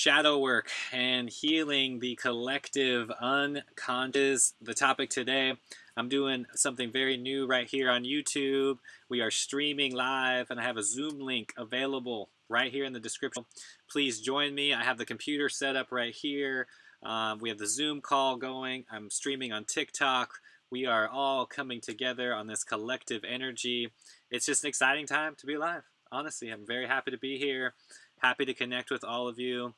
shadow work and healing the collective unconscious. The topic today, I'm doing something very new right here on YouTube. We are streaming live and I have a Zoom link available right here in the description. Please join me. I have the computer set up right here. We have the Zoom call going. I'm streaming on TikTok. We are all coming together on this collective energy. It's just an exciting time to be alive. Honestly, I'm very happy to be here. Happy to connect with all of you.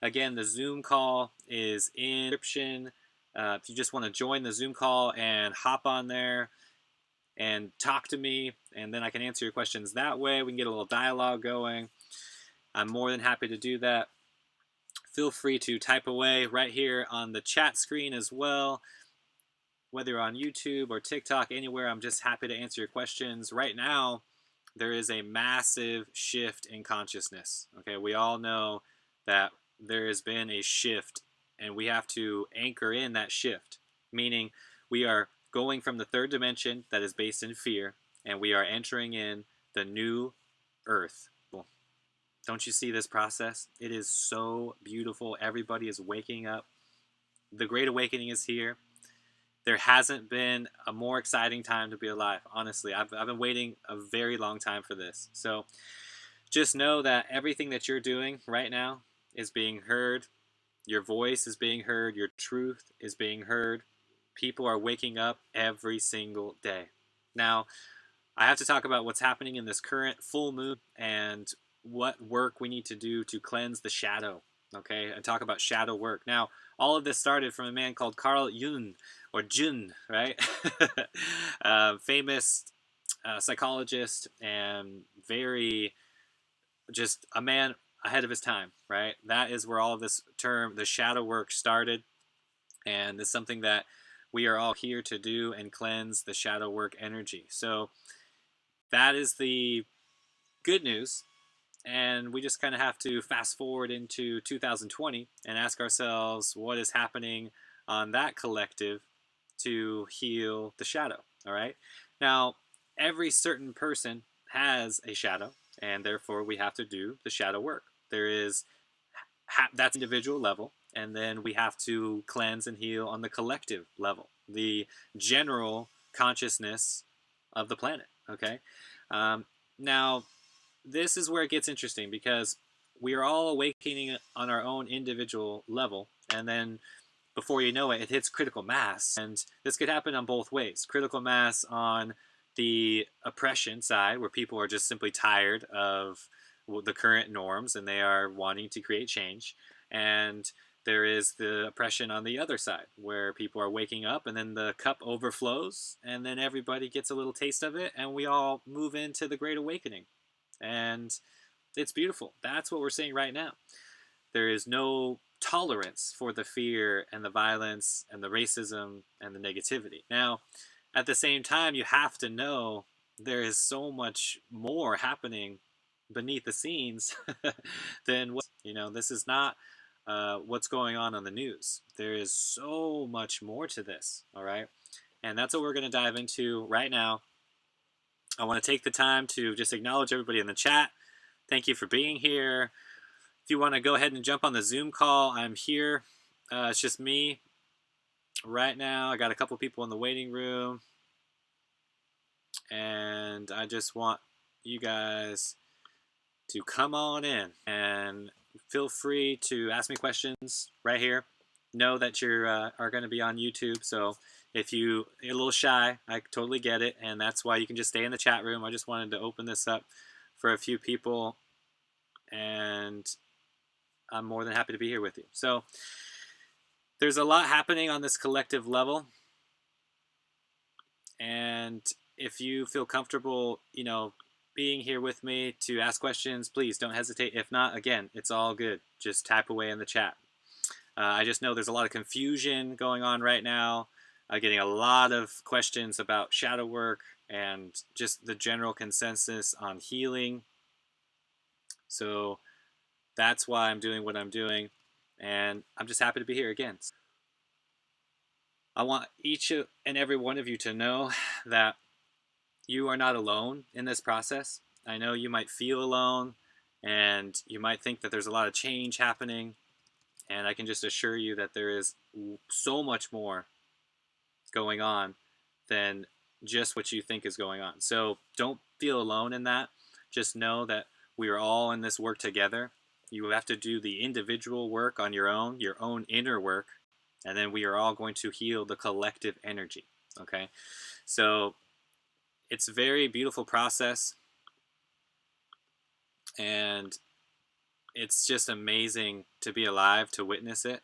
Again, the Zoom call is in the description. If you just want to join the Zoom call and hop on there and talk to me, and then I can answer your questions that way. We can get a little dialogue going. I'm more than happy to do that. Feel free to type away right here on the chat screen as well. Whether you're on YouTube or TikTok, anywhere, I'm just happy to answer your questions. Right now, there is a massive shift in consciousness. Okay, we all know that there has been a shift, and we have to anchor in that shift, meaning we are going from the third dimension that is based in fear, and we are entering in the new earth. Don't you see this process? It is so beautiful. Everybody is waking up. The Great Awakening is here. There hasn't been a more exciting time to be alive. Honestly, I've been waiting a very long time for this. So just know that everything that you're doing right now is being heard. Your voice is being heard. Your truth is being heard. People are waking up every single day. Now, I have to talk about what's happening in this current full moon and what work we need to do to cleanse the shadow. Okay, and talk about shadow work. Now, all of this started from a man called Carl Jung, or Jung, right? Famous psychologist and very just a man ahead of his time, right? That is where all of this term, the shadow work, started, and it's something that we are all here to do and cleanse the shadow work energy. So that is the good news. And we just kind of have to fast forward into 2020 and ask ourselves what is happening on that collective to heal the shadow, all right? Now, every certain person has a shadow, and therefore we have to do the shadow work. There is, that's individual level, and then we have to cleanse and heal on the collective level, the general consciousness of the planet, okay? Now, this is where it gets interesting because we are all awakening on our own individual level, and then before you know it, it hits critical mass. And this could happen on both ways. Critical mass on the oppression side, where people are just simply tired of the current norms and they are wanting to create change. And there is the oppression on the other side, where people are waking up and then the cup overflows and then everybody gets a little taste of it and we all move into the Great Awakening. And it's beautiful. That's what we're seeing right now. There is no tolerance for the fear and the violence and the racism and the negativity. Now, at the same time, you have to know there is so much more happening beneath the scenes than what, this is not what's going on the news. There is so much more to this, all right? And that's what we're going to dive into right now. I want to take the time to just acknowledge everybody in the chat. Thank you for being here. If you want to go ahead and jump on the Zoom call, I'm here. It's just me right now. I got a couple people in the waiting room. And I just want you guys to come on in and feel free to ask me questions right here. Know that you are going to be on YouTube, so if you're a little shy, I totally get it, and that's why you can just stay in the chat room. I just wanted to open this up for a few people, and I'm more than happy to be here with you. So there's a lot happening on this collective level, and if you feel comfortable, being here with me to ask questions, please don't hesitate. If not, again, it's all good. Just type away in the chat. I just know there's a lot of confusion going on right now. Getting a lot of questions about shadow work and just the general consensus on healing. So that's why I'm doing what I'm doing. And I'm just happy to be here again. I want each and every one of you to know that you are not alone in this process. I know you might feel alone and you might think that there's a lot of change happening. And I can just assure you that there is so much more going on than just what you think is going on. So don't feel alone in that. Just know that we are all in this work together. You have to do the individual work on your own inner work, and then we are all going to heal the collective energy. Okay? So it's a very beautiful process, and it's just amazing to be alive to witness it.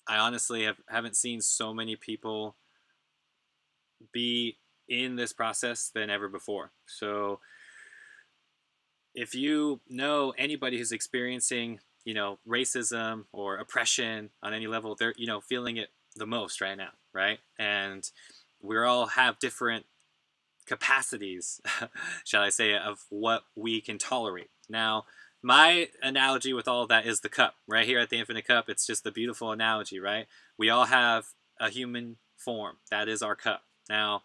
I honestly haven't seen so many people be in this process than ever before. So if you know anybody who's experiencing, racism or oppression on any level, they're, feeling it the most right now, right? And we all have different capacities, shall I say, of what we can tolerate. Now, my analogy with all of that is the cup. Right here at the Infinite Cup, it's just the beautiful analogy, right? We all have a human form. That is our cup. Now,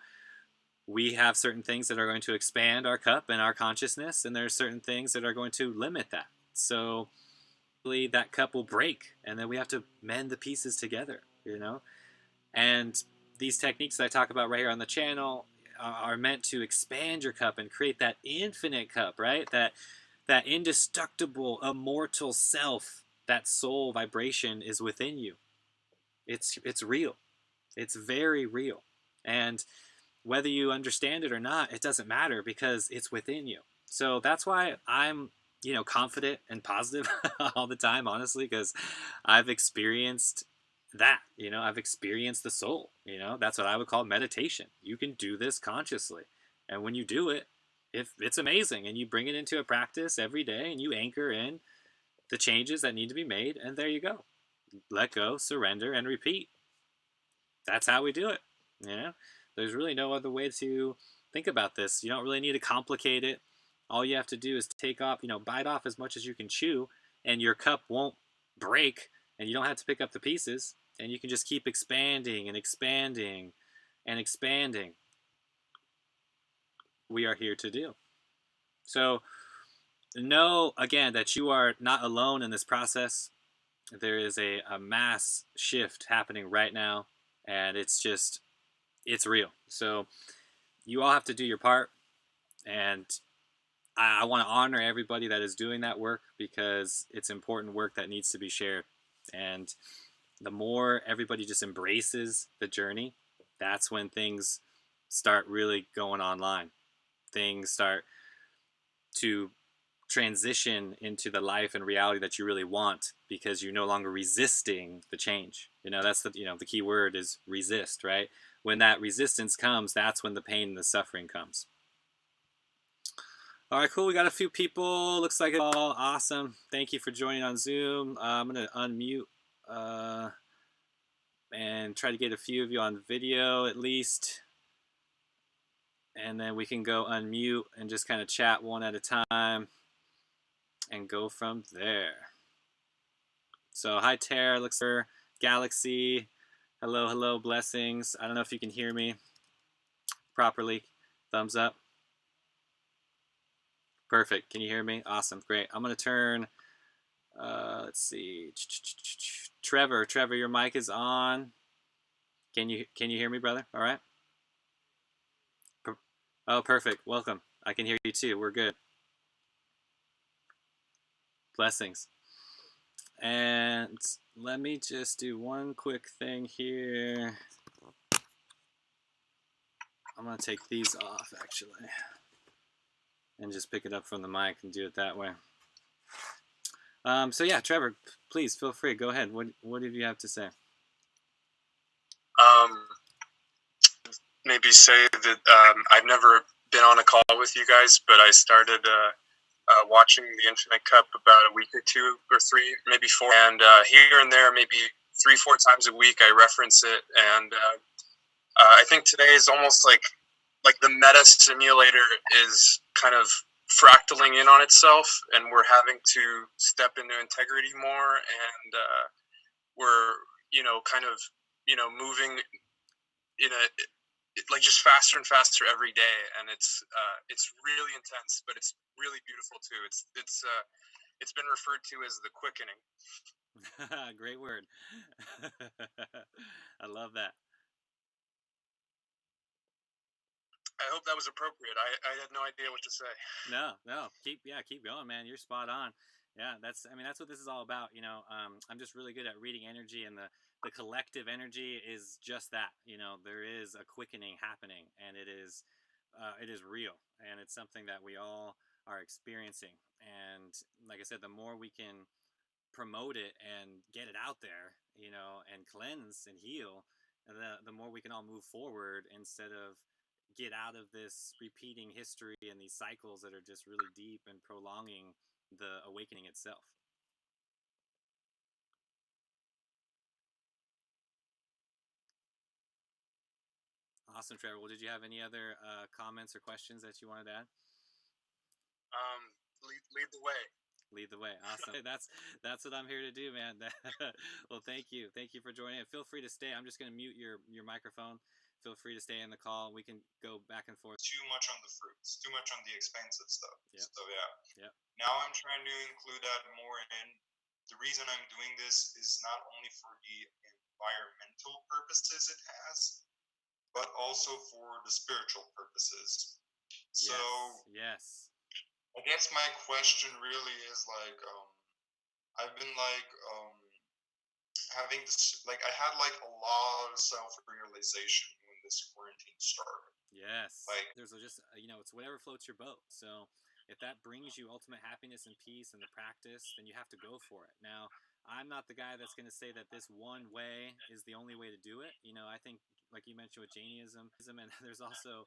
we have certain things that are going to expand our cup and our consciousness, and there's certain things that are going to limit that. So that cup will break, and then we have to mend the pieces together, And these techniques that I talk about right here on the channel are meant to expand your cup and create that infinite cup, right? That indestructible, immortal self, that soul vibration is within you. It's real. It's very real. And whether you understand it or not, it doesn't matter because it's within you. So that's why I'm, confident and positive all the time, honestly, because I've experienced that, I've experienced the soul, that's what I would call meditation. You can do this consciously. And when you do it, if it's amazing, and you bring it into a practice every day and you anchor in the changes that need to be made, and there you go. Let go, surrender, and repeat. That's how we do it. There's really no other way to think about this. You don't really need to complicate it. All you have to do is take off, bite off as much as you can chew, and your cup won't break, and you don't have to pick up the pieces, and you can just keep expanding and expanding and expanding. We are here to do. So know, again, that you are not alone in this process. There is a mass shift happening right now, and it's real. So you all have to do your part, and I want to honor everybody that is doing that work because it's important work that needs to be shared. And the more everybody just embraces the journey, that's when things start really going online. Things start to transition into the life and reality that you really want because you're no longer resisting the change. That's the key word is resist, right? When that resistance comes, that's when the pain and the suffering comes. All right, cool. We got a few people. Looks like it's all awesome. Thank you for joining on Zoom. I'm going to unmute and try to get a few of you on video at least. And then we can go unmute and just kind of chat one at a time and go from there. So hi, Tara. Looks for Galaxy. Hello, hello, blessings. I don't know if you can hear me properly. Thumbs up. Perfect. Can you hear me? Awesome. Great. I'm going to turn, let's see. Trevor, your mic is on. Can you hear me, brother? All right. Oh, perfect. Welcome. I can hear you too. We're good. Blessings. And let me just do one quick thing here. I'm going to take these off, actually, and just pick it up from the mic and do it that way. So yeah, Trevor, please feel free. Go ahead. What did you have to say? Maybe say that I've never been on a call with you guys, but I started watching the Infinite Cup about a week or two or three, maybe four, and here and there, maybe 3-4 times a week, I reference it, and I think today is almost like the meta simulator is kind of fractaling in on itself, and we're having to step into integrity more, and we're kind of moving in a just faster and faster every day, and it's really intense, but it's really beautiful too. it's been referred to as the quickening. Great word. I love that. I hope that was appropriate. I had no idea what to say. No, keep going, man. You're spot on. Yeah, that's what this is all about. I'm just really good at reading energy, and the collective energy is just that. There is a quickening happening, and it is real, and it's something that we all are experiencing. And like I said, the more we can promote it and get it out there, and cleanse and heal, the more we can all move forward instead of get out of this repeating history and these cycles that are just really deep and prolonging the awakening itself. Awesome, Trevor. Well, did you have any other comments or questions that you wanted to add? Lead the way. Lead the way. Awesome. That's what I'm here to do, man. Well, thank you for joining it. Feel free to stay. I'm just going to mute your microphone. Feel free to stay in the call. We can go back and forth. Too much on the fruits, too much on the expensive stuff. Yep. So yeah. Yep. Now I'm trying to include that more in. The reason I'm doing this is not only for the environmental purposes it has, but also for the spiritual purposes. So yes. I guess my question really is like, I've been like having this, like I had like a lot of self-realization when this quarantine started. Yes. Like there's just it's whatever floats your boat. So if that brings you ultimate happiness and peace in the practice, then you have to go for it. Now, I'm not the guy that's going to say that this one way is the only way to do it. I think, like you mentioned with Jainism, and there's also,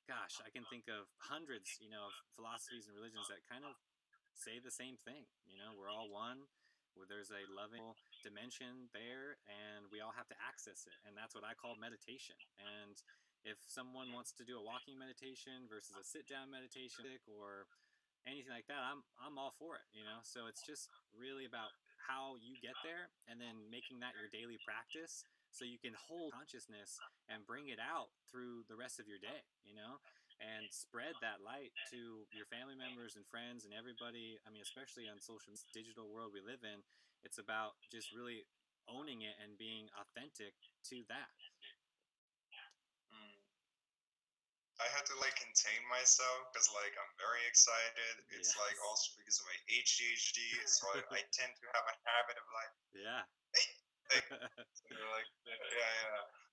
gosh, I can think of hundreds, of philosophies and religions that kind of say the same thing. We're all one. Where there's a loving dimension there, and we all have to access it. And that's what I call meditation. And if someone wants to do a walking meditation versus a sit-down meditation or anything like that, I'm all for it. So it's just really about how you get there, and then making that your daily practice, so you can hold consciousness and bring it out through the rest of your day. And spread that light to your family members and friends and everybody. Especially on social digital world we live in, it's about just really owning it and being authentic to that. I had to like contain myself because like I'm very excited. It's like also because of my ADHD, so I tend to have a habit of like, yeah.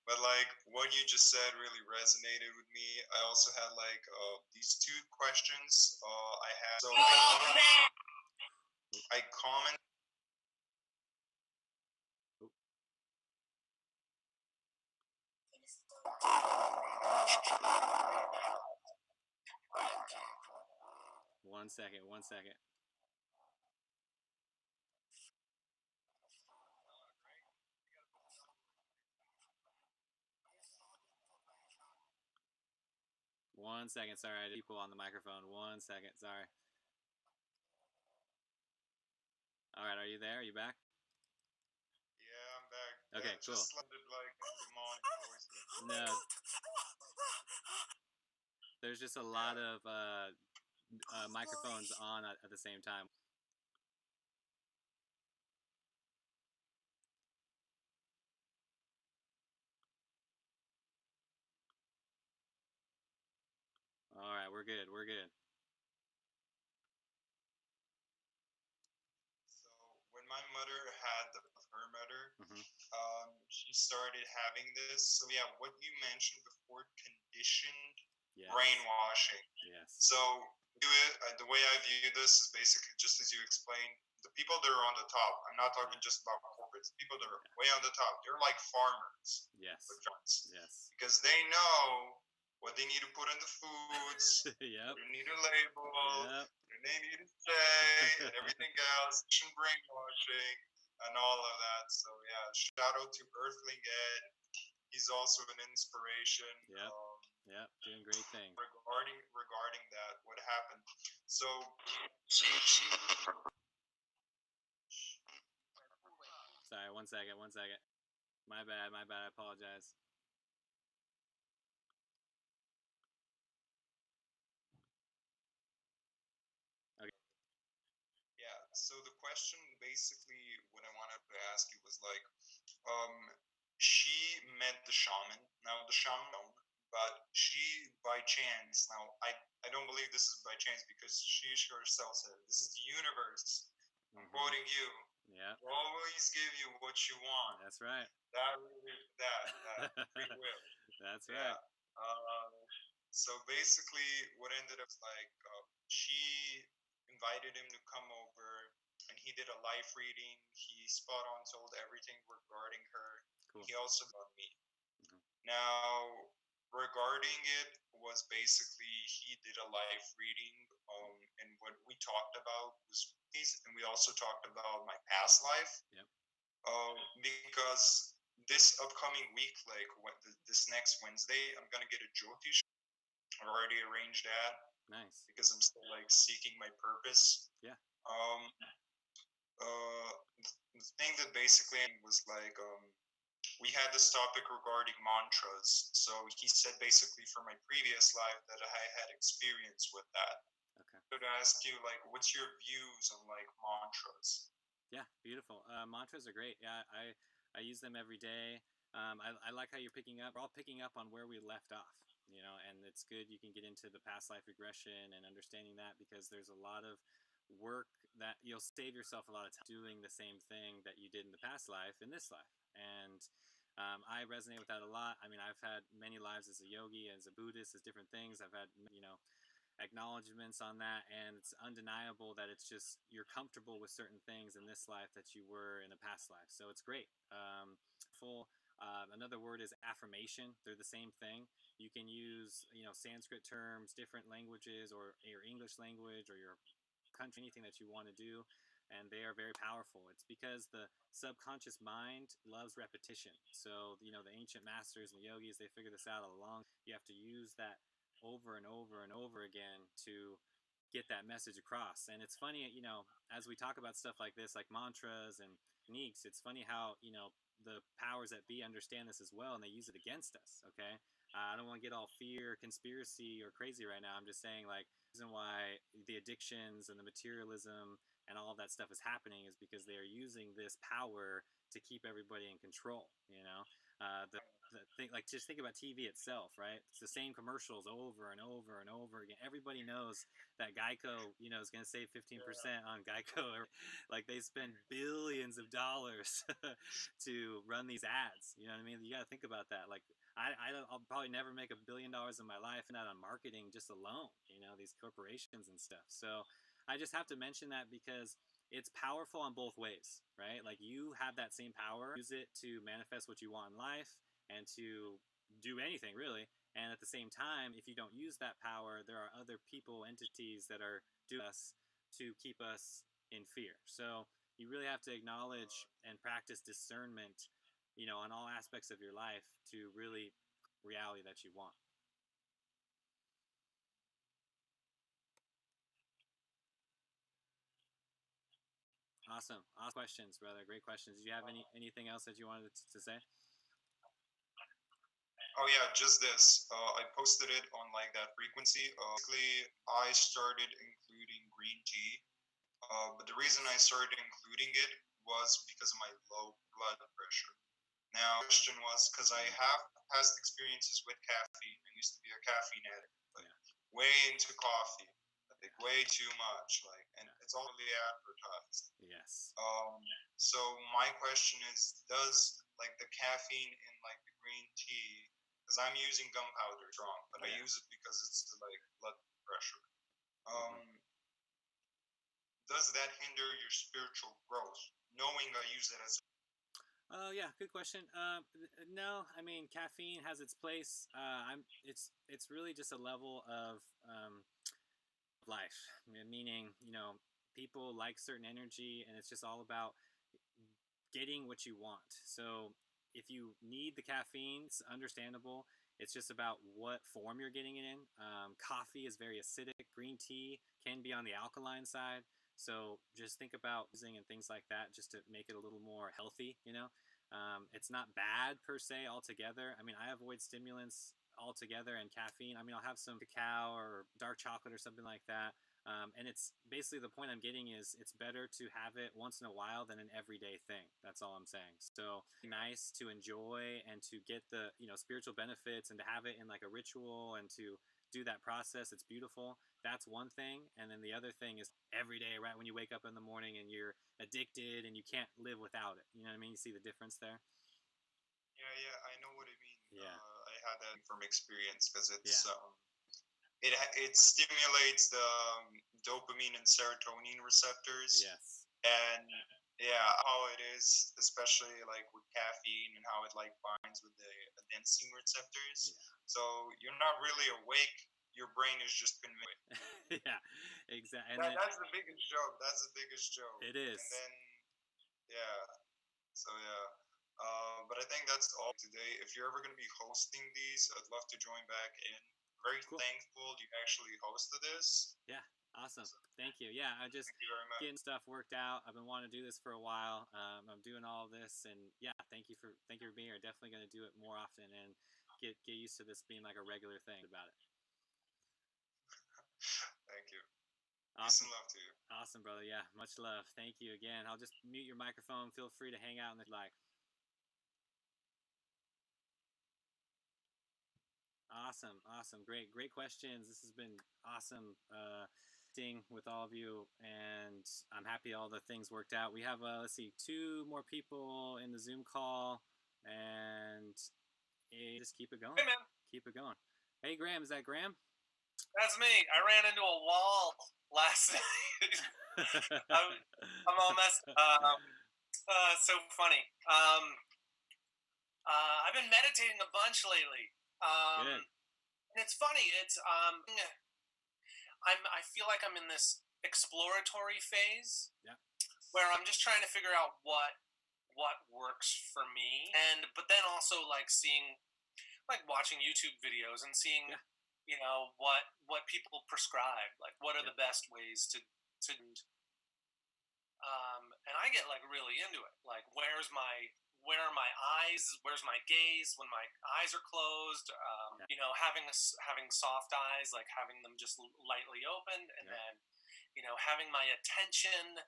But like what you just said really resonated with me. I also had like these two questions I had. So I comment. One second. One second, sorry, I had people on the microphone. 1 second, sorry. All right, are you there? Are you back? Yeah, I'm back. Okay, cool. Just sounded like demonic voices. No. There's just a lot of microphones on at the same time. All right, we're good. So when my mother had her mother, she started having this. So yeah, what you mentioned before, conditioned brainwashing. Yes. So do it. The way I view this is basically just as you explained. The people that are on the top. I'm not talking just about corporates. People that are way on the top. They're like farmers. Yes. Yes. Because they know what they need to put in the foods. Yep. They need a label. Yep. And they need to say and everything else. Brainwashing and all of that. So yeah, shout out to Earthling Ed. He's also an inspiration. Yep. Yep. Doing great things. Regarding that, what happened? So. Sorry, 1 second. My bad. I apologize. Okay. Yeah. So the question, basically, what I wanted to ask you was like, she met the shaman. Now the shaman, but she by chance. Now I don't believe this is by chance because she herself said this is the universe. I'm quoting you. Yeah. Will always give you what you want. That's right. That free will. That's Yeah. right. So basically, what ended up like she invited him to come over, and he did a live reading. He spot on told everything regarding her. Cool. He also on me. Mhm. Now, regarding it was basically he did a live reading, and what we talked about was peace, and we also talked about my past life. Yep. Because this upcoming week, like this next Wednesday, I'm gonna get a Jyotish. I've already arranged that. Nice. Because I'm still like seeking my purpose. Yeah. The thing that basically was like we had this topic regarding mantras. So he said basically for my previous life that I had experience with that. Okay. So to ask you, like, what's your views on like mantras? Yeah, beautiful. Mantras are great. Yeah, I use them every day. I like how you're picking up. We're all picking up on where we left off, you know, and it's good you can get into the past life regression and understanding that because there's a lot of work that you'll save yourself a lot of time doing the same thing that you did in the past life in this life. And I resonate with that a lot. I mean, I've had many lives as a yogi, as a Buddhist, as different things. I've had, you know, acknowledgments on that, and it's undeniable that it's just you're comfortable with certain things in this life that you were in a past life, so it's great. Another word is affirmation. They're the same thing. You can use, you know, Sanskrit terms, different languages, or your English language, or your country, anything that you want to do, and they are very powerful. It's because the subconscious mind loves repetition. So, you know, the ancient masters and the yogis, they figured this out all along. You have to use that over and over and over again to get that message across. And it's funny, you know, as we talk about stuff like this, like mantras and techniques, it's funny how, you know, the powers that be understand this as well and they use it against us. Okay. I don't want to get all fear, conspiracy, or crazy right now. I'm just saying, like, the reason why the addictions and the materialism and all of that stuff is happening is because they are using this power to keep everybody in control, you know. The thing, like, just think about TV itself, right? It's the same commercials over and over and over again. Everybody knows that Geico, you know, is going to save 15% on Geico. Like, they spend billions of dollars to run these ads. You know what I mean? You got to think about that. Like, I'll probably never make $1 billion in my life, not on marketing just alone, you know, these corporations and stuff. So I just have to mention that because it's powerful on both ways, right? Like, you have that same power, use it to manifest what you want in life and to do anything really. And at the same time, if you don't use that power, there are other people, entities that are doing us to keep us in fear. So you really have to acknowledge and practice discernment, you know, on all aspects of your life to really reality that you want. Awesome. Awesome questions, brother. Great questions. Do you have anything else that you wanted to say? Oh yeah, just this. I posted it on like that frequency. Basically, I started including green tea, but the reason I started including it was because of my low blood pressure. Now, the question was because I have past experiences with caffeine. I used to be a caffeine addict, like way into coffee, like way too much, like, and it's all really advertised. Yes. So my question is, does like the caffeine in like the green tea? Because I'm using gunpowder strong, but I use it because it's like blood pressure. Does that hinder your spiritual growth? Knowing I use it as Oh yeah, good question. No, I mean, caffeine has its place. It's really just a level of life, meaning, you know, people like certain energy, and it's just all about getting what you want. So if you need the caffeine, it's understandable. It's just about what form you're getting it in. Coffee is very acidic. Green tea can be on the alkaline side. So just think about using and things like that just to make it a little more healthy, you know. It's not bad per se altogether. I mean, I avoid stimulants altogether and caffeine. I mean, I'll have some cacao or dark chocolate or something like that. And it's basically, the point I'm getting is it's better to have it once in a while than an everyday thing. That's all I'm saying. So nice to enjoy and to get the, spiritual benefits, and to have it in like a ritual and to do that process. It's beautiful. That's one thing. And then the other thing is every day, right when you wake up in the morning and you're addicted and you can't live without it. You know what I mean? You see the difference there? Yeah, I know what I mean. Yeah. I had that from experience because it's Yeah. it stimulates the dopamine and serotonin receptors. Yes. And yeah, how it is, especially like with caffeine and how it like binds with the adenosine receptors. Yeah. So you're not really awake. Your brain is just convinced. Yeah, exactly. That's the biggest joke. That's the biggest joke. It is. And then, yeah. So yeah. But I think that's all today. If you're ever going to be hosting these, I'd love to join back in. Very thankful you actually hosted this. Yeah, awesome. Thank you. Yeah, I just Thank you very much. getting stuff worked out. I've been wanting to do this for a while. I'm doing all of this, and yeah, thank you for being here. Definitely going to do it more often and get used to this being like a regular thing about it. Thank you. Awesome. Peace and love to you. Awesome, brother. Yeah, much love. Thank you again. I'll just mute your microphone. Feel free to hang out in the like. Awesome. Great questions. This has been awesome seeing with all of you, and I'm happy all the things worked out. We have let's see, 2 more people in the Zoom call, and just keep it going. Hey, man. Keep it going. Hey, Graham. Is that Graham? That's me. I ran into a wall last night. I'm all messed. So funny. I've been meditating a bunch lately. Good. And it's funny. It's I feel like I'm in this exploratory phase. Yeah. Where I'm just trying to figure out what works for me, but then also like watching YouTube videos and seeing what people prescribe, like what are the best ways to and I get like really into it. Like where are my eyes? Where's my gaze when my eyes are closed? Having soft eyes, like having them just lightly open, and then having my attention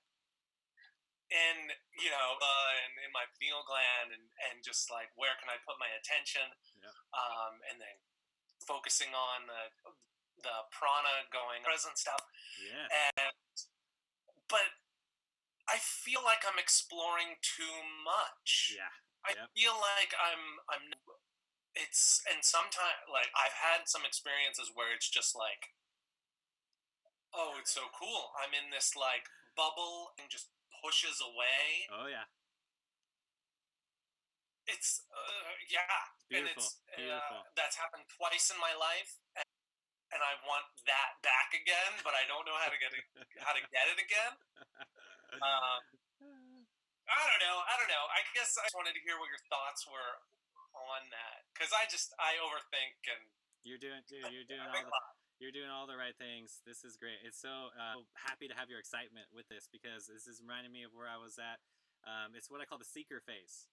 in in my pineal gland, and just like where can I put my attention? And then focusing on the prana going present stuff. Yeah. But I feel like I'm exploring too much. Yeah. I feel like I'm and sometimes like I've had some experiences where it's just like, oh, it's so cool. I'm in this like bubble and just pushes away. Oh yeah. It's beautiful. And it's beautiful. That's happened twice in my life, and I want that back again, but I don't know how to get it again. I don't know. I guess I just wanted to hear what your thoughts were on that, because I overthink, and you're doing all the right things. This is great. It's so happy to have your excitement with this, because this is reminding me of where I was at. It's what I call the seeker phase.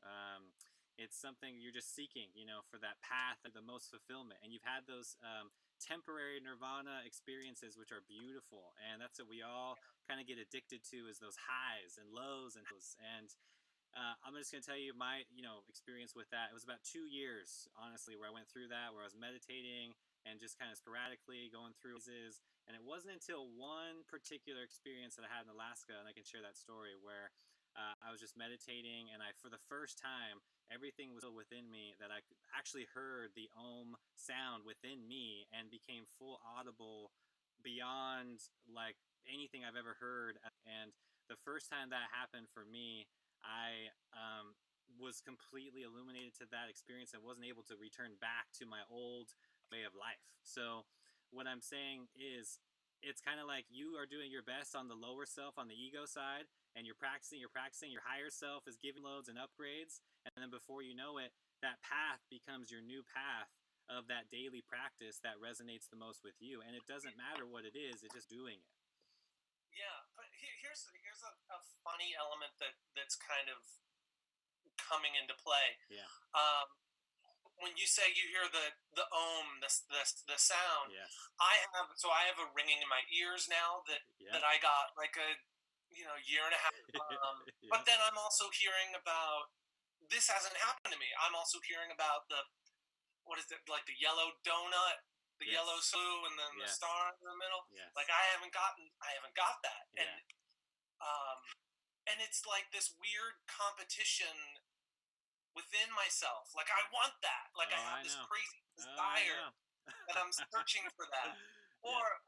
It's something you're just seeking, for that path of the most fulfillment. And you've had those temporary nirvana experiences, which are beautiful. And that's what we all kind of get addicted to, is those highs and lows and lows. And I'm just going to tell you my, experience with that. It was about 2 years, honestly, where I went through that, where I was meditating and just kind of sporadically going through phases. And it wasn't until one particular experience that I had in Alaska, and I can share that story, where I was just meditating, and for the first time, everything was within me, that I actually heard the Om sound within me and became full audible beyond like anything I've ever heard. And the first time that happened for me, I was completely illuminated to that experience and wasn't able to return back to my old way of life. So what I'm saying is, it's kind of like you are doing your best on the lower self, on the ego side, and you're practicing, your higher self is giving loads and upgrades, and then before you know it, that path becomes your new path of that daily practice that resonates the most with you. And it doesn't matter what it is, it's just doing it. Yeah, but here's a funny element that's kind of coming into play. Yeah. when you say you hear the om, the sound, Yes. I have a ringing in my ears now that I got like a year and a half. But then I'm also hearing about, this hasn't happened to me. I'm also hearing about what is it, like the yellow donut, the yellow slew, and then the star in the middle. Yes. Like I haven't got that, and it's like this weird competition within myself. Like I want that. Like I have this crazy desire that I'm searching for that. Or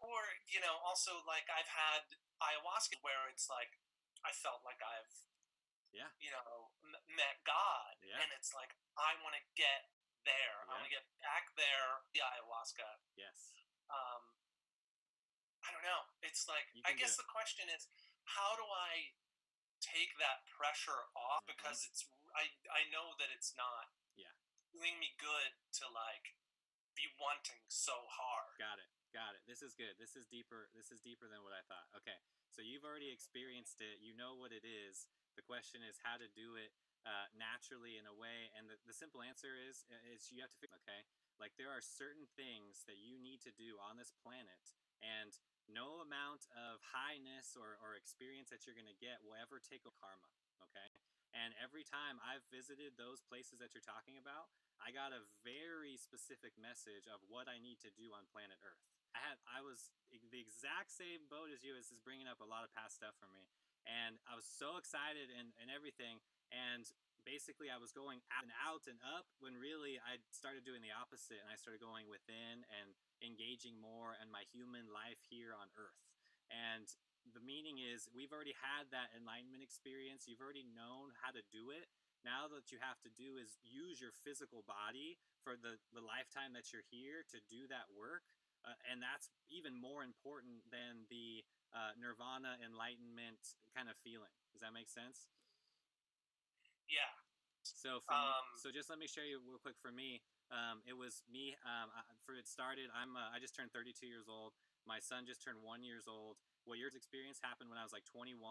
also like I've had ayahuasca where it's like I felt like I've met God, and it's like I want to get there. I want to get back there. The ayahuasca. Yes. I don't know. It's like, I guess the question is, how do I take that pressure off? Because I know that it's not doing me good to like be wanting so hard. Got it. This is good. This is deeper than what I thought. Okay. So you've already experienced it. You know what it is. The question is how to do it naturally in a way. And the simple answer is you have to figure, okay? Like there are certain things that you need to do on this planet, and no amount of highness or experience that you're going to get will ever take a karma, okay? And every time I've visited those places that you're talking about, I got a very specific message of what I need to do on planet Earth. I was the exact same boat as you. This is bringing up a lot of past stuff for me. And I was so excited and everything. And basically I was going out and up when really I started doing the opposite, and I started going within and engaging more in my human life here on Earth. And the meaning is we've already had that enlightenment experience. You've already known how to do it. Now that you have to do is use your physical body for the lifetime that you're here to do that work. And that's even more important than the nirvana enlightenment kind of feeling. Does that make sense? Yeah. So so just let me share you real quick. For me, it was me. For it started, I just turned 32 years old. My son just turned 1 year old. What your experience happened when I was like 21,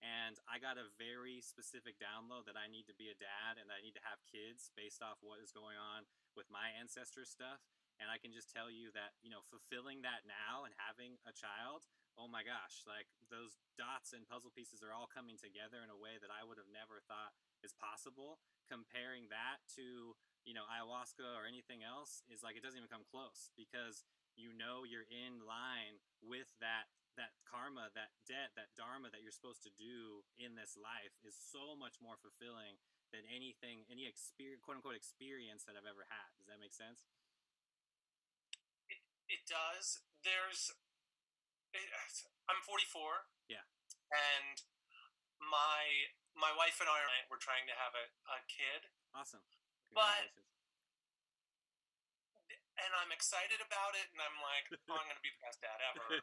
and I got a very specific download that I need to be a dad and that I need to have kids based off what is going on with my ancestor stuff. And I can just tell you that, fulfilling that now and having a child, oh my gosh, like those dots and puzzle pieces are all coming together in a way that I would have never thought is possible. Comparing that to, ayahuasca or anything else is like, it doesn't even come close, because you're in line with that karma, that debt, that dharma that you're supposed to do in this life is so much more fulfilling than any experience, quote unquote, experience that I've ever had. Does that make sense? It does. I'm 44. Yeah. And my wife and I were trying to have a kid. Awesome. Congratulations. And I'm excited about it, and I'm like, oh, I'm going to be the best dad ever.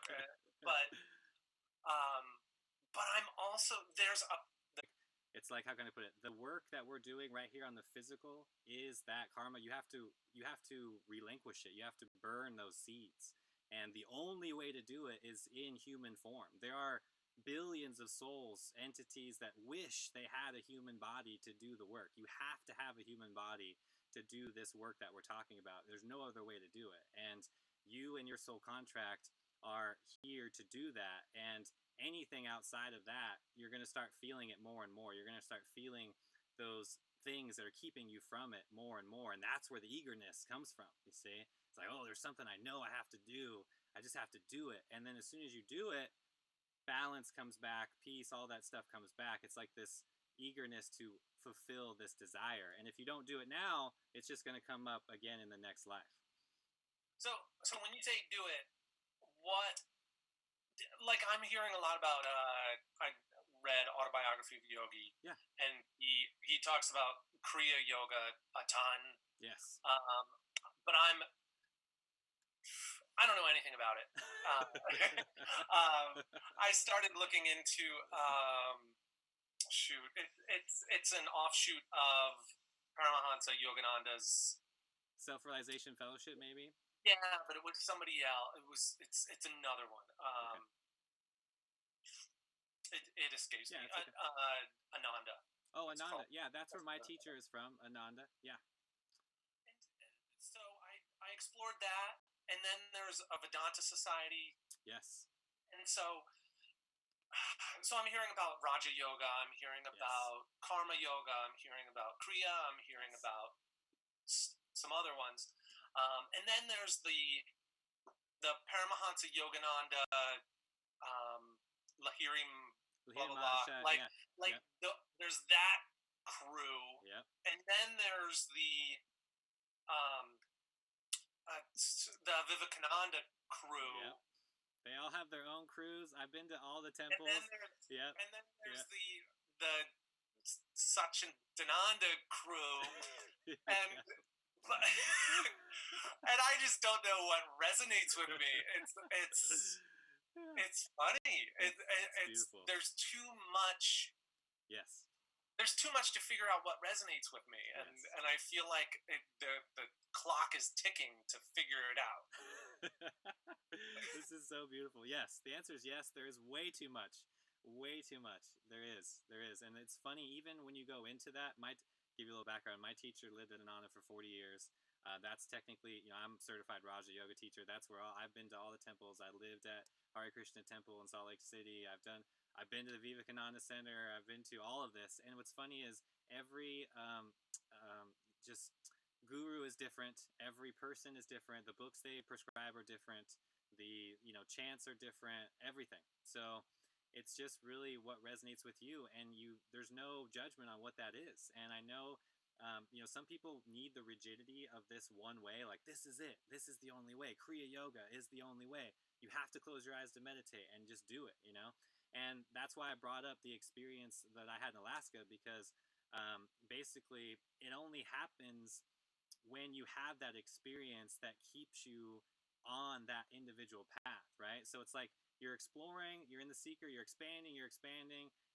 But I'm also, it's like, how can I put it? The work that we're doing right here on the physical is that karma. You have to relinquish it. You have to burn those seeds. And the only way to do it is in human form. There are billions of souls, entities that wish they had a human body to do the work. You have to have a human body to do this work that we're talking about. There's no other way to do it. And you and your soul contract are here to do that. And anything outside of that, you're going to start feeling it more and more. You're going to start feeling those things that are keeping you from it more and more. And that's where the eagerness comes from, you see? It's like, oh, there's something I know I have to do. I just have to do it. And then as soon as you do it, balance comes back, peace, all that stuff comes back. It's like this eagerness to fulfill this desire. And if you don't do it now, it's just going to come up again in the next life. So when you say do it, what, like I'm hearing a lot about, I read Autobiography of Yogi. Yeah. And he talks about Kriya Yoga a ton. Yes. But I don't know anything about it. I started looking into it's an offshoot of Paramahansa Yogananda's Self-Realization Fellowship, maybe. Yeah, but it was somebody else. It's another one. It escapes me. Okay. Ananda. Oh, Ananda. Yeah, that's where my teacher is from. Ananda. Yeah. explored that, and then there's a Vedanta society, Yes. and so I'm hearing about Raja Yoga, I'm hearing about Karma Yoga, I'm hearing about Kriya, I'm hearing about some other ones, and then there's the Paramahansa Yogananda, Lahirim, blah blah blah. There's that crew, and then there's the Vivekananda crew. They all have their own crews. I've been to all the temples. And then there's the Satchidananda crew, and and I just don't know what resonates with me. It's funny. It's beautiful. There's too much. Yes. There's too much to figure out what resonates with me, and I feel like the clock is ticking to figure it out. This is so beautiful. Yes, the answer is yes. There is way too much. There is, and it's funny. Even when you go into that, give you a little background. My teacher lived in Ananda for 40 years. That's technically, I'm a certified Raja Yoga teacher. That's where I've been to all the temples. I lived at Hare Krishna Temple in Salt Lake City. I've been to the Vivekananda Center. I've been to all of this. And what's funny is every just guru is different. Every person is different. The books they prescribe are different. The chants are different. Everything. So it's just really what resonates with you, and there's no judgment on what that is. And I know some people need the rigidity of this one way, like this is it, this is the only way, Kriya Yoga is the only way, you have to close your eyes to meditate and just do it, and that's why I brought up the experience that I had in Alaska, because basically it only happens when you have that experience that keeps you on that individual path, right? So it's like you're exploring, you're in the seeker, you're expanding,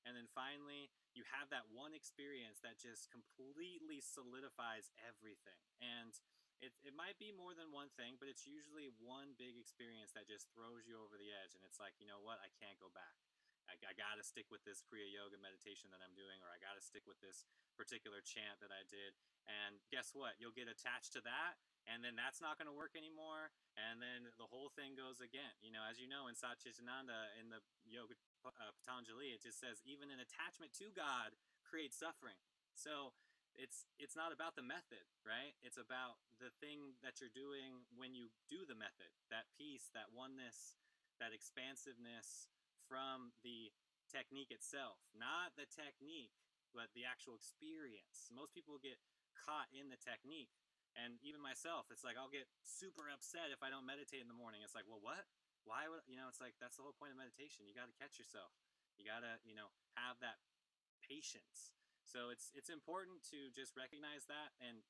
and then finally you have that one experience that just completely solidifies everything. And it might be more than one thing, but it's usually one big experience that just throws you over the edge, and it's like, you know what, I can't go back. I got to stick with this Kriya Yoga meditation that I'm doing, or I got to stick with this particular chant that I did. And guess what? You'll get attached to that, and then that's not going to work anymore, and then the whole thing goes again. As you know, in Satchitananda, in the Yoga Patanjali, it just says even an attachment to God creates suffering. So it's not about the method, right? It's about the thing that you're doing when you do the method, that peace, that oneness, that expansiveness from the technique itself. Not the technique, but the actual experience. Most people get caught in the technique, and even myself, it's like I'll get super upset if I don't meditate in the morning. It's like, well, what? Why would it's like that's the whole point of meditation. You got to catch yourself. You got to have that patience. So it's important to just recognize that, and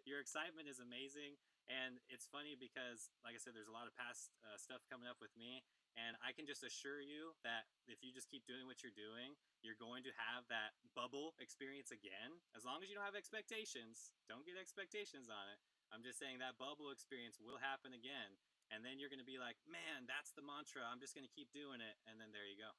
your excitement is amazing. And it's funny because, like I said, there's a lot of past stuff coming up with me, and I can just assure you that if you just keep doing what you're doing, you're going to have that bubble experience again. As long as you don't have expectations, don't get expectations on it. I'm just saying that bubble experience will happen again. And then you're going to be like, man, that's the mantra. I'm just going to keep doing it. And then there you go.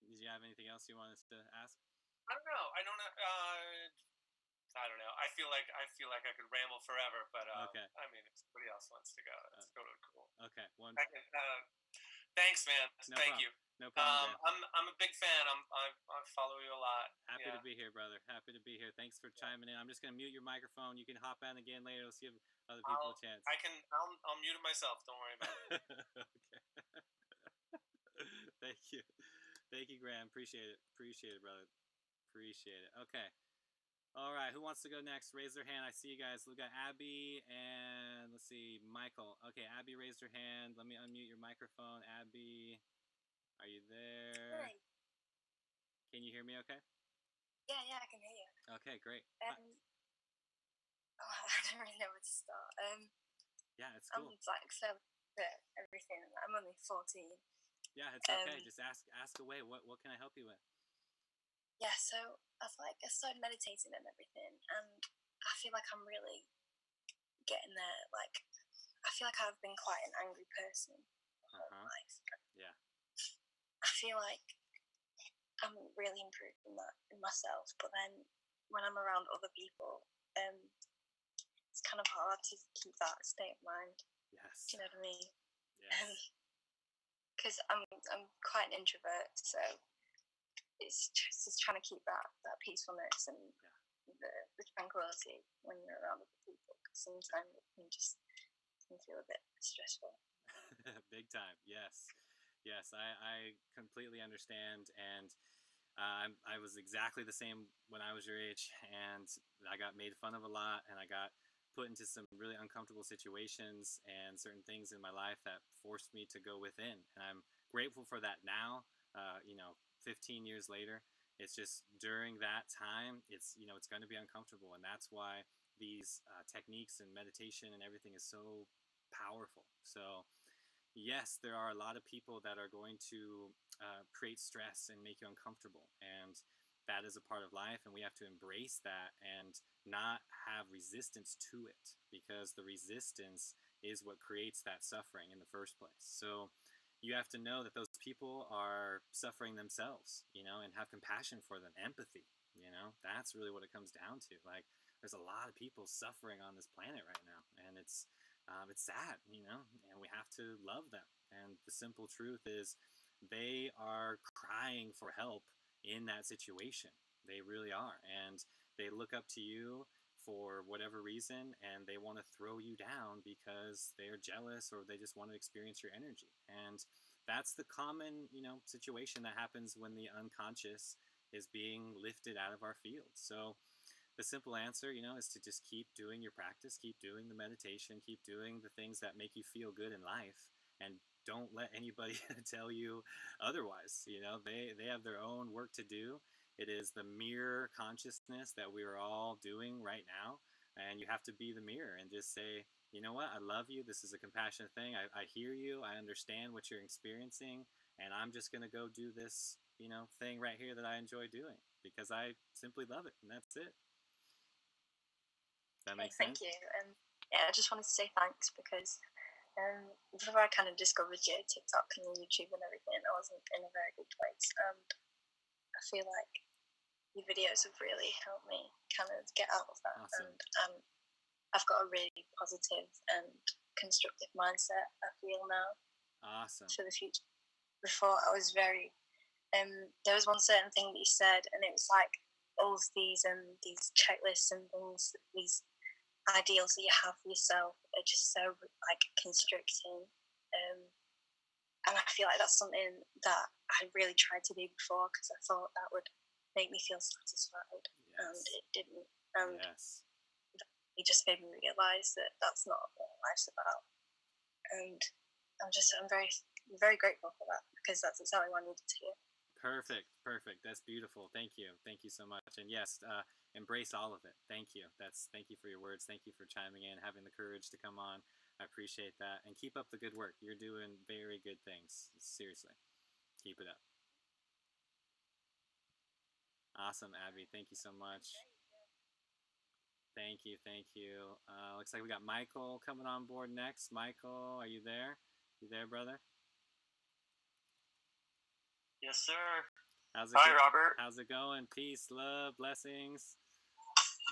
Did you have anything else you wanted to ask? I don't know. I don't know. I feel like I could ramble forever, but okay. I mean, if somebody else wants to go, that's totally cool. Okay. Thanks, man. Thank you. No problem. I'm a big fan. I follow you a lot. Happy to be here, brother. Happy to be here. Thanks for chiming in. I'm just gonna mute your microphone. You can hop on again later. Let's give other people a chance. I'll mute it myself. Don't worry about it. Okay. Thank you, Graham. Appreciate it, brother. Appreciate it. Okay. All right. Who wants to go next? Raise their hand. I see you guys. We got Abby and let's see, Michael. Okay, Abby raised her hand. Let me unmute your microphone. Abby, are you there? Hi. Can you hear me okay? Yeah, I can hear you. Okay, great. I don't really know where to start. Yeah, it's cool. I'm like so everything. I'm only 14. Yeah, it's okay. Just ask away. What can I help you with? Yeah, so I started meditating and everything, and I feel like I'm really getting there. Like, I feel like I've been quite an angry person my whole life. Yeah. I feel like I'm really improving that in myself, but then when I'm around other people, it's kind of hard to keep that state of mind. Yes. Do you know what I mean? Yes. Because I'm quite an introvert, so it's just trying to keep that peacefulness and the tranquility when you're around other people. Because sometimes it can feel a bit stressful. Big time. Yes. Yes, I completely understand. And I was exactly the same when I was your age, and I got made fun of a lot, and I got put into some really uncomfortable situations and certain things in my life that forced me to go within. And I'm grateful for that now. 15 years later, it's just during that time, it's going to be uncomfortable, and that's why these techniques and meditation and everything is so powerful. So yes, there are a lot of people that are going to create stress and make you uncomfortable, and that is a part of life, and we have to embrace that and not have resistance to it, because the resistance is what creates that suffering in the first place. So you have to know that those people are suffering themselves, and have compassion for them, empathy. That's really what it comes down to. Like, there's a lot of people suffering on this planet right now, and it's sad, and we have to love them. And the simple truth is, they are crying for help in that situation. They really are. And they look up to you for whatever reason, and they want to throw you down because they're jealous, or they just want to experience your energy. And that's the common, situation that happens when the unconscious is being lifted out of our field. So the simple answer, is to just keep doing your practice, keep doing the meditation, keep doing the things that make you feel good in life, and don't let anybody tell you otherwise. They have their own work to do. It is the mirror consciousness that we are all doing right now, and you have to be the mirror and just say, you know what, I love you, this is a compassionate thing, I hear you, I understand what you're experiencing, and I'm just going to go do this, thing right here that I enjoy doing, because I simply love it, and that's it. That makes sense? Thank you. Yeah, I just wanted to say thanks, because before I kind of discovered your TikTok and YouTube and everything, I wasn't in a very good place. And I feel like your videos have really helped me kind of get out of that. Awesome. And I've got a really positive and constructive mindset, I feel now. Awesome. For the future. Before, I was very... there was one certain thing that you said, and it was like all of these checklists and things, these ideals that you have for yourself are just so like constricting, and I feel like that's something that I really tried to do before, because I thought that would make me feel satisfied. Yes. And it didn't. And yes. It just made me realize that that's not what life's about, and I'm very, very grateful for that, because that's exactly what I needed to hear. Perfect. That's beautiful. Thank you so much. And yes, embrace all of it. Thank you for your words. Thank you for chiming in, having the courage to come on. I appreciate that, and keep up the good work. You're doing very good things. Seriously, keep it up. Awesome, Abby. Thank you so much. Thank you. Looks like we got Michael coming on board next. Michael, are you there? You there, brother? Yes, sir. Hi, Robert. How's it going? Peace, love, blessings.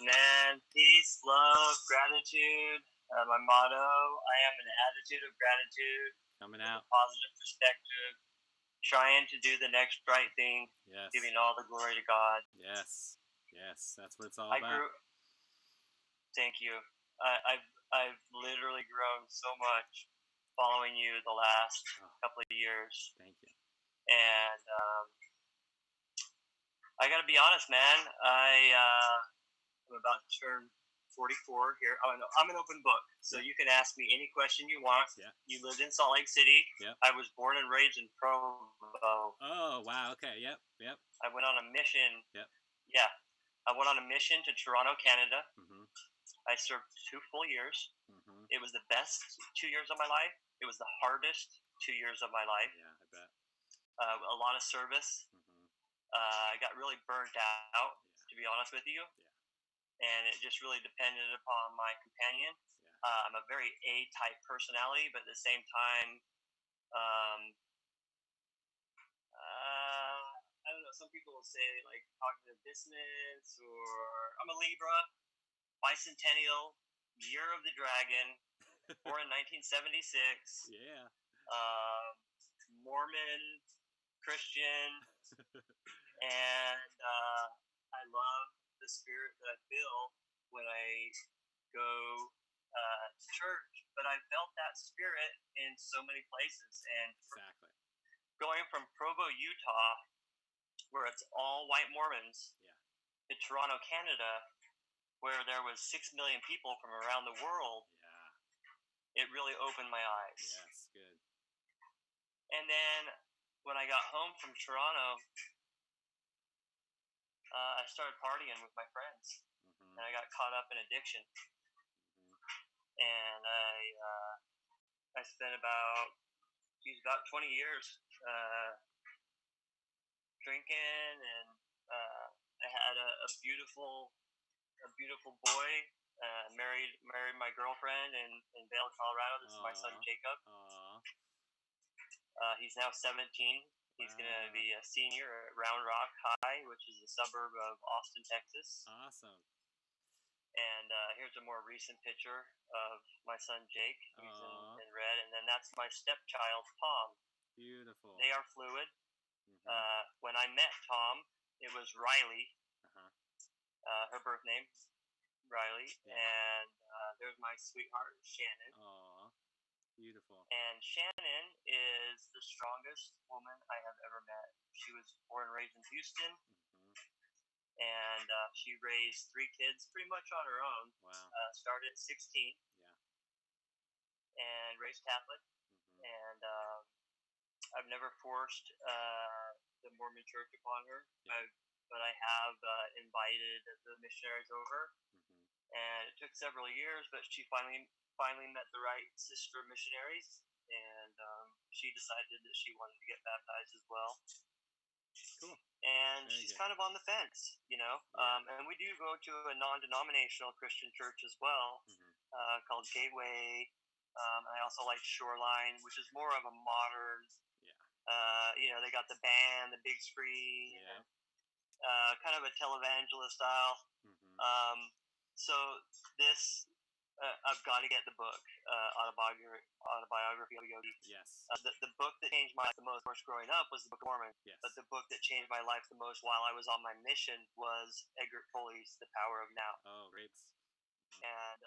Man, peace, love, gratitude. My motto, I am an attitude of gratitude. Coming out. Positive perspective. Trying to do the next right thing. Yes. Giving all the glory to God. Yes. That's what it's all about. Thank you. I've literally grown so much following you the last couple of years. Thank you. And I got to be honest, man. I'm about to turn 44 here. Oh, no, I'm an open book, so you can ask me any question you want. Yeah. You lived in Salt Lake City. Yep. I was born and raised in Provo. Oh, wow. Okay. Yep. I went on a mission. Yep. Yeah. I went on a mission to Toronto, Canada. Mm-hmm. I served 2 full years. Mm-hmm. It was the best 2 years of my life. It was the hardest 2 years of my life. Yeah, I bet. A lot of service. Mm-hmm. I got really burnt out, to be honest with you. Yeah. And it just really depended upon my companion. Yeah. I'm a very A-type personality, but at the same time, I don't know. Some people will say like cognitive dissonance, or I'm a Libra, bicentennial, year of the dragon, born in 1976. Yeah. Mormon, Christian, and I love the spirit that I feel when I go to church. But I felt that spirit in so many places, and Exactly. going from Provo, Utah, where it's all white Mormons, Yeah. to Toronto, Canada, where there was 6 million people from around the world, Yeah. it really opened my eyes. Yes. Good. And then when I got home from Toronto, I started partying with my friends, Mm-hmm. and I got caught up in addiction. Mm-hmm. And I spent about 20 years drinking, and I had a beautiful boy. Married my girlfriend in Vail, Colorado. This is my son Jacob. Aww. He's now 17. He's Wow. going to be a senior at Round Rock High, which is a suburb of Austin, Texas. Awesome. And here's a more recent picture of my son Jake. He's in red, and then that's my stepchild Tom. Beautiful. They are fluid. Mm-hmm. When I met Tom, it was Riley, her birth name, Riley, Yeah. and there's my sweetheart Shannon. Aww. Beautiful. And Shannon is the strongest woman I have ever met. She was born and raised in Houston, and she raised 3 kids pretty much on her own. Wow. Started at 16. Yeah. And raised Catholic. And I've never forced the Mormon Church upon her, but I have invited the missionaries over. And it took several years, but she finally met the right sister missionaries, and she decided that she wanted to get baptized as well. Cool. And Very she's good. kind of on the fence, you know. Yeah. And we do go to a non-denominational Christian church as well, called Gateway. I also like Shoreline, which is more of a modern. You know, they got the band, the big screen, Yeah. kind of a televangelist style. So this, I've got to get the book, Autobiography of a Yogi. Yes. The book that changed my life the most, of course, growing up was the Book of Mormon. Yes. But the book that changed my life the most while I was on my mission was Edgar Foley's The Power of Now. Oh, great. And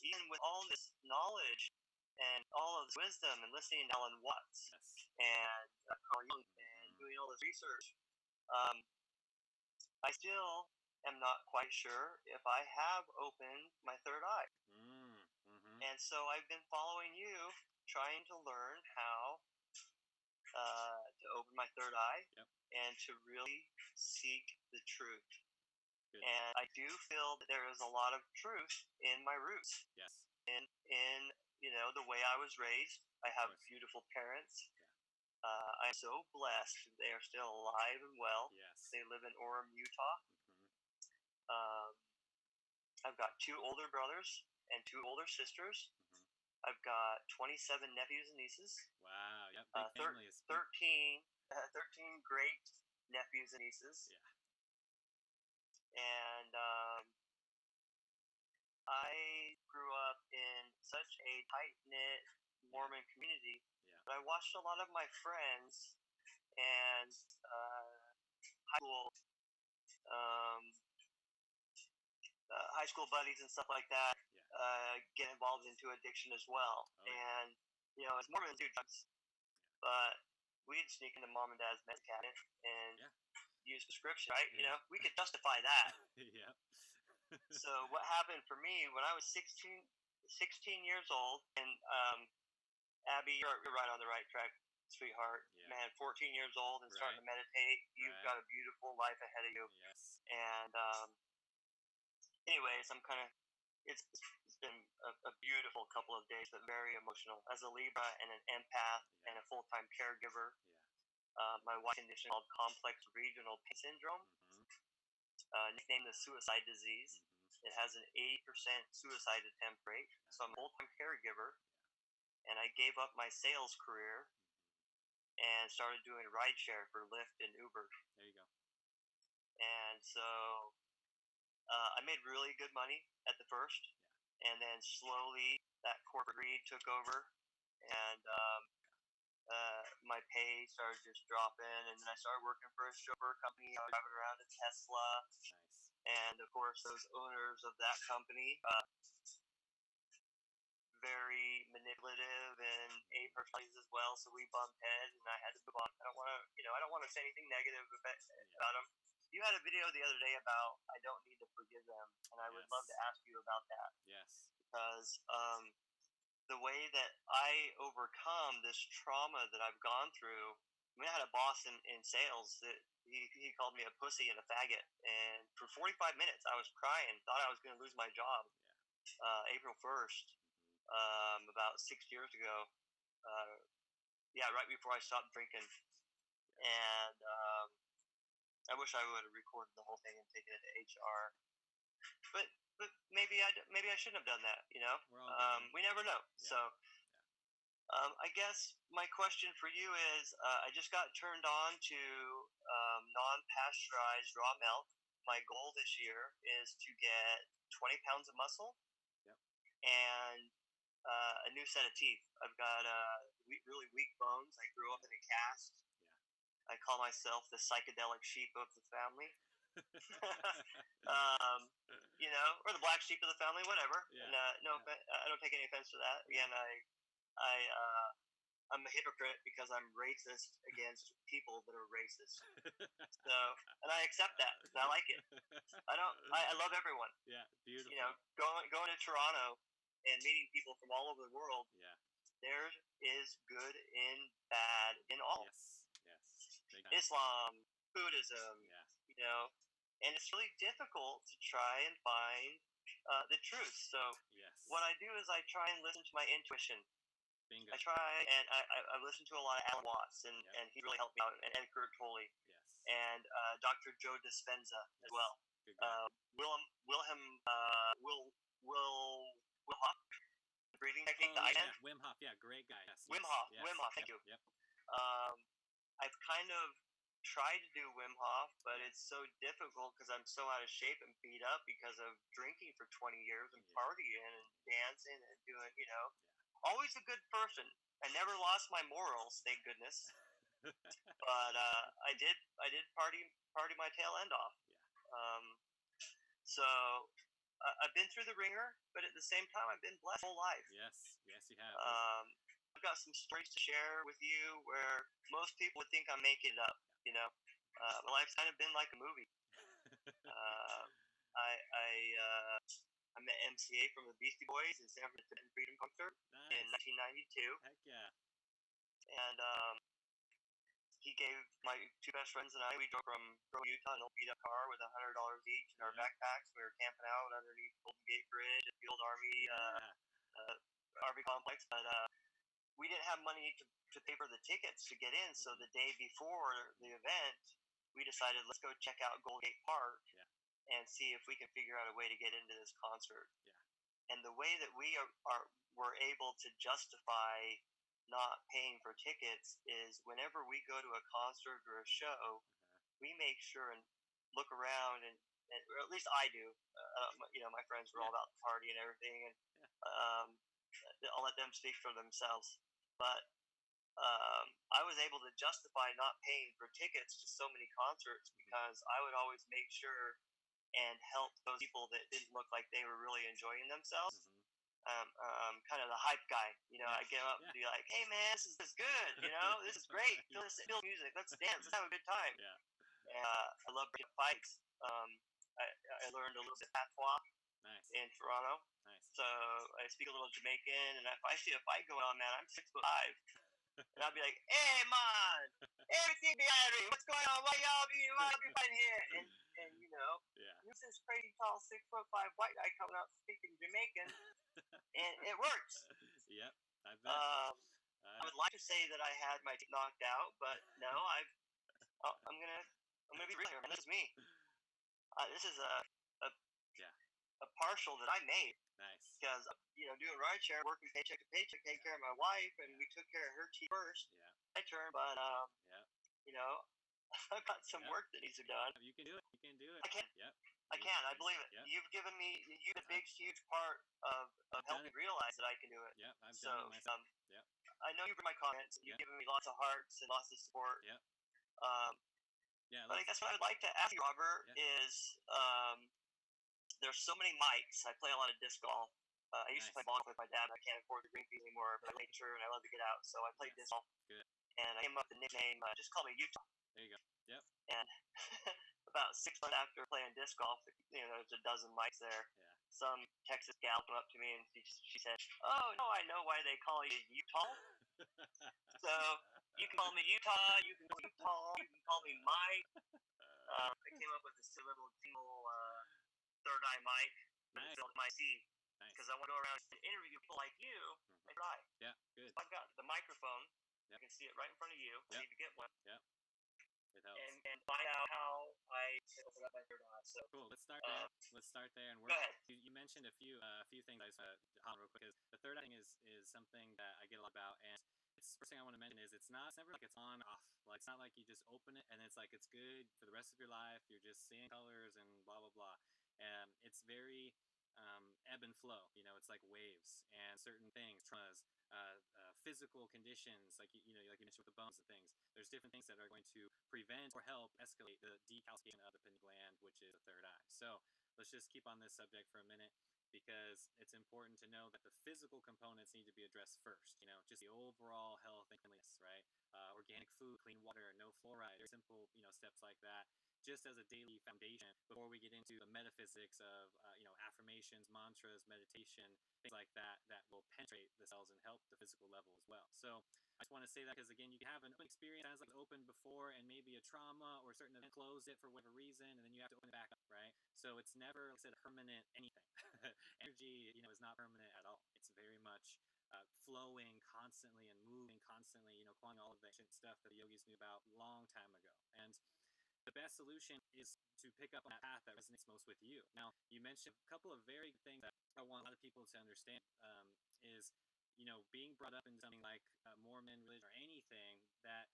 even with all this knowledge and all of this wisdom, and listening to Alan Watts and Carl Jung and doing all this research, I still am not quite sure if I have opened my third eye. And so I've been following you, trying to learn how to open my third eye and to really seek the truth. Good. And I do feel that there is a lot of truth in my roots. Yes. In you know, the way I was raised. I have beautiful parents. I'm so blessed. They are still alive and well. Yes. They live in Orem, Utah. I've got 2 older brothers and 2 older sisters. I've got 27 nephews and nieces. Wow. Yep. Big family. 13 great nephews and nieces. Yeah. And I grew up in such a tight-knit Mormon community. Yeah. But I watched a lot of my friends and high school buddies and stuff like that get involved into addiction as well. And, you know, as Mormons do drugs, but we'd sneak into mom and dad's med cabinet and use prescription, right? You know, we could justify that. Yeah. So what happened for me when I was 16 years old, and Abby, you're right on the right track, sweetheart. Yeah. Man, 14 years old and starting to meditate, you've got a beautiful life ahead of you. Yes. And anyways, it's been a beautiful couple of days, but very emotional. As a Libra and an empath and a full-time caregiver, my wife's condition called complex regional pain syndrome, nicknamed the suicide disease. It has an 80% suicide attempt rate. So I'm a full-time caregiver, and I gave up my sales career and started doing rideshare for Lyft and Uber. There you go. And so I made really good money at the first, and then slowly that corporate greed took over, and my pay started just dropping, and then I started working for a chauffeur company. I was driving around a Tesla, Nice. and of course those owners of that company, very manipulative and A personalities as well, so we bumped heads, and I had to move on. I don't want to say anything negative about them. You had a video the other day about I don't need to forgive them, and I would love to ask you about that. Yes. Because the way that I overcome this trauma that I've gone through, I mean, I had a boss in sales that he called me a pussy and a faggot, and for 45 minutes I was crying, thought I was going to lose my job. April 1st, about 6 years ago. Right before I stopped drinking, and I wish I would have recorded the whole thing and taken it to HR, but maybe I shouldn't have done that. We're all good. We never know. Yeah. So I guess my question for you is, I just got turned on to non-pasteurized raw milk. My goal this year is to get 20 pounds of muscle. Yep. And a new set of teeth. I've got really weak bones. I grew up in a cast. I call myself the psychedelic sheep of the family. Or the black sheep of the family, whatever. Yeah. And I don't take any offense to that. Again, I'm a hypocrite because I'm racist against people that are racist. So, and I accept that. And I like it. I love everyone. Yeah, beautiful. Going to Toronto and meeting people from all over the world. Yeah. There is good and bad in all. Yes. Islam, Buddhism, and it's really difficult to try and find the truth. So what I do is I try and listen to my intuition. Bingo. I try, and I listen to a lot of Alan Watts, and he really helped me out, and Eckhart Tolle, and Dr. Joe Dispenza as well. Wilhelm breathing technique. Wim Hof, great guy. Yes, Wim Hof, thank you. Yep. I've kind of tried to do Wim Hof, but it's so difficult because I'm so out of shape and beat up because of drinking for 20 years and partying and dancing and doing, always a good person. I never lost my morals, thank goodness. But I did party my tail end off. So I've been through the ringer, but at the same time, I've been blessed whole life. Yes, you have. I've got some stories to share with you where most people would think I'm making it up. My life's kind of been like a movie. I met MCA from the Beastie Boys in San Francisco Freedom Concert in 1992. Heck yeah. And he gave my two best friends and I, we drove from Utah in a beat up car with $100 each in our backpacks. We were camping out underneath Golden Gate Bridge at Field Army RV complex, but we didn't have money to pay for the tickets to get in. So the day before the event, we decided let's go check out Golden Gate Park and see if we can figure out a way to get into this concert. And the way that we were able to justify not paying for tickets is whenever we go to a concert or a show, we make sure and look around and or at least I do. My friends were all about the party and everything, and I'll let them speak for themselves. But I was able to justify not paying for tickets to so many concerts because I would always make sure and help those people that didn't look like they were really enjoying themselves. Kind of the hype guy, I get up and be like, "Hey man, this is good, this is great. Feel music, let's dance, let's have a good time." I love fights. I learned a little bit patois in Toronto. So I speak a little Jamaican, and if I see a fight going on, man, I'm 6'5", and I'll be like, "Hey man, everything behind me, what's going on? Why y'all be fighting here?" And there's this crazy tall 6'5" white guy coming up speaking Jamaican, and it works. Yep, I bet. I would like to say that I had my teeth knocked out, but no, I'm gonna be real here, man. This is me. This is a partial that I made. Nice. Because doing rideshare, working paycheck to paycheck, taking care of my wife, and we took care of her teeth first. Yeah. My turn, but I've got some work that needs to be done. You can do it. You can do it. I can. Yep. I can. I believe it. Yep. You've given me a big, huge part of helping me realize that I can do it. Yep. I've done it myself. Yep. I know you've read my comments. You've given me lots of hearts and lots of support. Yep. Yeah. But I guess what I'd like to ask you, Robert, is there's so many mics. I play a lot of disc golf. I used to play golf with my dad. I can't afford the green fees anymore, but I like nature and I love to get out, so I play disc golf. Good. And I came up with the nickname, just call me Utah. There you go. Yep. And about 6 months after playing disc golf, there's a dozen mics there. Yeah. Some Texas gal came up to me and she said, "Oh no, I know why they call you Utah. So you can call me Utah, you can call me Paul, you can call me Mike." I came up with this little single third eye mic. Nice. Built my seat. Nice. Because I want to go around and interview people like you. Like right. Yeah. Good. So I've got the microphone. Yep. You can see it right in front of you. I need to get one. Yep. It helps. And find out how I open up my third eye. So cool. Let's start there. And go ahead. You mentioned a few things. I just want to hop real quick because the third eye thing is something that I get a lot about, and it's first thing I want to mention is it's never like it's on off. Like it's not like you just open it and it's like it's good for the rest of your life. You're just seeing colors and blah blah blah. And it's very ebb and flow. It's like waves and certain things, traumas, physical conditions, like you mentioned with the bones and things. There's different things that are going to prevent or help escalate the decalcification of the pineal gland, which is the third eye. So let's just keep on this subject for a minute because it's important to know that the physical components need to be addressed first. Just the overall health and cleanliness, right? Organic food, clean water, no fluoride, simple steps like that. Just as a daily foundation before we get into the metaphysics of affirmations, mantras, meditation, things like that will penetrate the cells and help the physical level as well. So I just want to say that because again, you can have an open experience sounds like it's open before and maybe a trauma or a certain event closed it for whatever reason, and then you have to open it back up, right? So it's never, like I said, permanent anything. Energy, is not permanent at all. It's very much flowing constantly and moving constantly, calling all of the ancient stuff that the yogis knew about a long time ago. And the best solution is to pick up on that path that resonates most with you. Now, you mentioned a couple of very good things that I want a lot of people to understand is, being brought up into something like Mormon religion or anything that,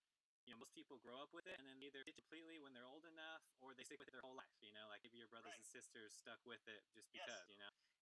most people grow up with it and then either ditch completely when they're old enough or they stick with it their whole life, like maybe your brothers and sisters stuck with it just because,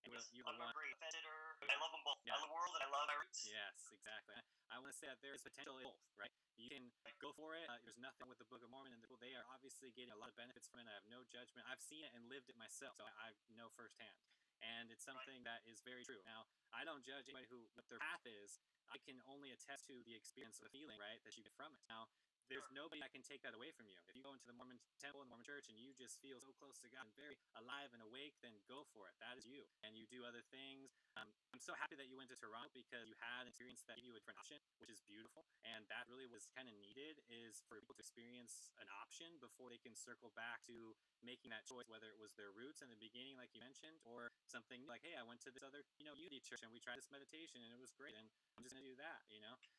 And you're the one. I love them both. Yeah. I love the world and I love my roots. Yes, exactly. I want to say that there is potential in both, right? You can go for it. There's nothing with the Book of Mormon, and they are obviously getting a lot of benefits from it. I have no judgment. I've seen it and lived it myself, so I know firsthand. And it's something that is very true. Now, I don't judge anybody what their path is. I can only attest to the experience of the feeling, right, that you get from it. Now, there's nobody that can take that away from you. If you go into the Mormon temple and the Mormon church and you just feel so close to God and very alive and awake, then go for it. That is you. And you do other things. I'm so happy that you went to Toronto because you had an experience that gave you a different option, which is beautiful. And that really was kind of needed, is for people to experience an option before they can circle back to making that choice, whether it was their roots in the beginning, like you mentioned, or something like, hey, I went to this other, unity church and we tried this meditation and it was great. And I'm just going to do that,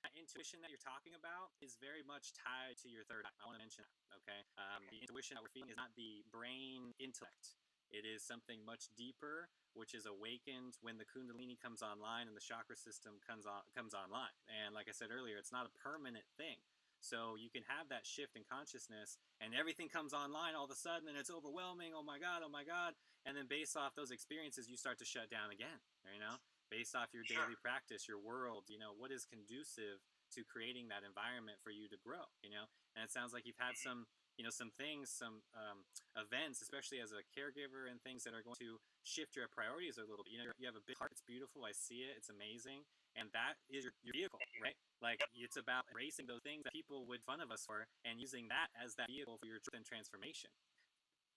That intuition that you're talking about is very much tied to your third eye. I want to mention that, okay? The intuition that we're feeling is not the brain intellect. It is something much deeper, which is awakened when the Kundalini comes online and the chakra system comes online. And like I said earlier, it's not a permanent thing. So you can have that shift in consciousness and everything comes online all of a sudden and it's overwhelming. Oh my God. And then based off those experiences, you start to shut down again, based off your daily practice, your world, what is conducive to creating that environment for you to grow, And it sounds like you've had some things, some events, especially as a caregiver and things that are going to shift your priorities a little bit. You have a big heart. It's beautiful. I see it. It's amazing. And that is your vehicle, right? Like it's about embracing those things that people would fun of us for and using that as that vehicle for your truth and transformation.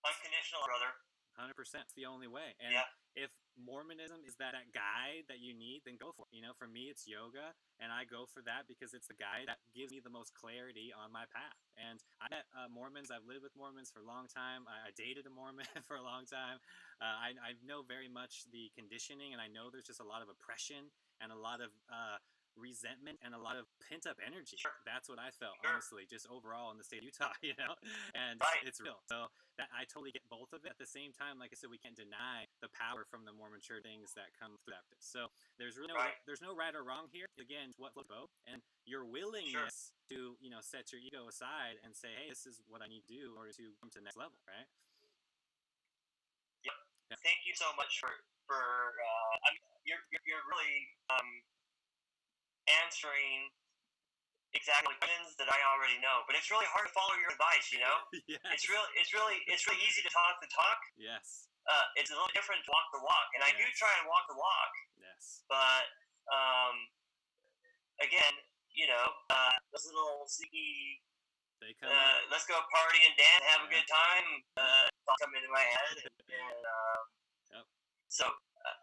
Unconditional, brother. 100%. It's the only way. And if Mormonism is that guide that you need, then go for it. For me, it's yoga. And I go for that because it's the guide that gives me the most clarity on my path. And I met Mormons. I've lived with Mormons for a long time. I dated a Mormon for a long time. I know very much the conditioning, and I know there's just a lot of oppression and a lot of resentment and a lot of pent up energy. Sure. That's what I felt, Sure. honestly, just overall in the state of Utah, and Right. it's real. So that I totally get both of it. At the same time, like I said, we can't deny the power from the more mature things that come through that. So there's really there's no right or wrong here. Again, what floats both, and your willingness to set your ego aside and say, hey, this is what I need to do in order to come to the next level, right? Yep. Yeah. Thank you so much for you're really answering exactly questions that I already know, but it's really hard to follow your advice. Yes. It's really easy to talk the talk. Yes. It's a little different to walk the walk, and I do try and walk the walk. Yes. But again, those little sneaky. They come let's go party and dance, have a good time. Come into my head, and yep. So